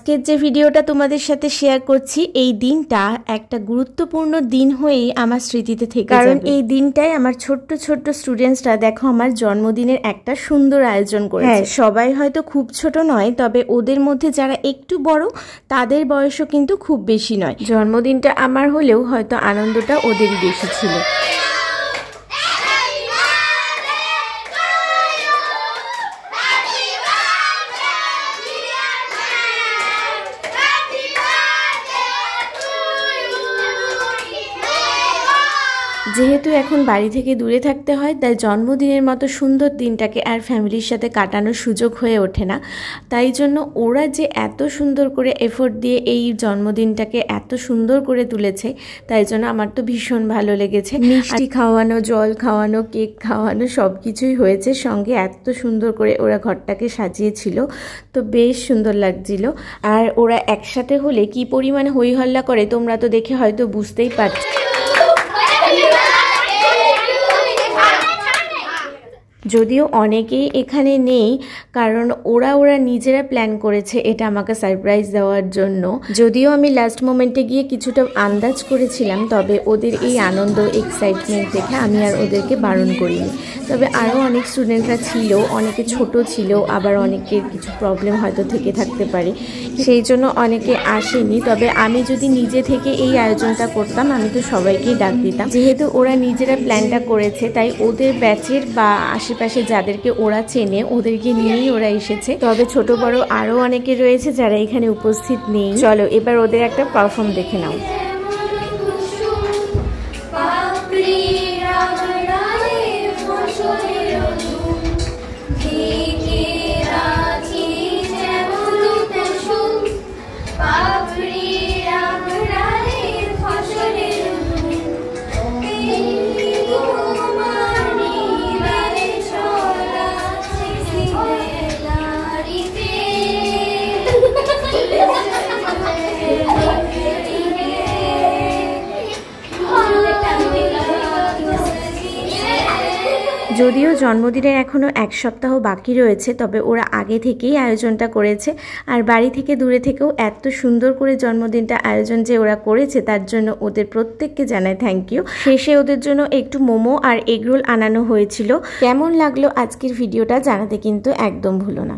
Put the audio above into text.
আজকের যে ভিডিওটা তোমাদের সাথে শেয়ার করছি, এই দিনটা একটা গুরুত্বপূর্ণ দিন হয়েই আমার স্মৃতিতে থেকে যাবে। কারণ এই দিনটাই আমার ছোট্ট ছোট্ট স্টুডেন্টসরা দেখো আমার জন্মদিনের একটা সুন্দর আয়োজন করেছে। হ্যাঁ, সবাই হয়তো খুব ছোট নয়, তবে ওদের মধ্যে যারা একটু বড় তাদের বয়সও কিন্তু খুব বেশি নয়। জন্মদিনটা আমার হলেও হয়তো আনন্দটা ওদেরই বেশি ছিল। যেহেতু এখন বাড়ি থেকে দূরে থাকতে হয়, তাই জন্মদিনের মতো সুন্দর দিনটাকে আর ফ্যামিলির সাথে কাটানোর সুযোগ হয়ে ওঠে না। তাই জন্য ওরা যে এত সুন্দর করে এফোর্ট দিয়ে এই জন্মদিনটাকে এত সুন্দর করে তুলেছে, তাই জন্য আমার তো ভীষণ ভালো লেগেছে। মিষ্টি খাওয়ানো, জল খাওয়ানো, কেক খাওয়ানো সব কিছুই হয়েছে, সঙ্গে এত সুন্দর করে ওরা ঘরটাকে সাজিয়েছিল, তো বেশ সুন্দর লাগছিল। আর ওরা একসাথে হলে কি পরিমাণে হই হল্লা করে তোমরা তো দেখে হয়তো বুঝতেই পারছো। যদিও অনেকেই এখানে নেই, কারণ ওরা নিজেরা প্ল্যান করেছে এটা আমাকে সারপ্রাইজ দেওয়ার জন্য। যদিও আমি লাস্ট মোমেন্টে গিয়ে কিছুটা আন্দাজ করেছিলাম, তবে ওদের এই আনন্দ এক্সাইটমেন্ট দেখে আমি আর ওদেরকে বারণ করিনি। তবে আরও অনেক স্টুডেন্টরা ছিল, অনেকে ছোট ছিল, আবার অনেকের কিছু প্রবলেম হয়তো থেকে থাকতে পারে, সেই জন্য অনেকে আসেনি। তবে আমি যদি নিজে থেকে এই আয়োজনটা করতাম, আমি তো সবাইকেই ডাক দিতাম। যেহেতু ওরা নিজেরা প্ল্যানটা করেছে, তাই ওদের ব্যাচের বা আশেপাশে যাদেরকে ওরা চেনে ওদেরকে নিয়েই ওরা এসেছে। তবে ছোট বড় আরও অনেকে রয়েছে যারা এখানে উপস্থিত নেই। চলো এবার ওদের একটা পারফর্ম দেখে নাও। যদিও জন্মদিনের এখনও 1 সপ্তাহ বাকি রয়েছে, তবে ওরা আগে থেকেই আয়োজনটা করেছে। আর বাড়ি থেকে দূরে থেকেও এত সুন্দর করে জন্মদিনটা আয়োজন যে ওরা করেছে, তার জন্য ওদের প্রত্যেককে জানাই থ্যাংক ইউ। শেষে ওদের জন্য একটু মোমো আর এগরোল আনানো হয়েছিল। কেমন লাগলো আজকের ভিডিওটা জানাতে কিন্তু একদম ভুলো না।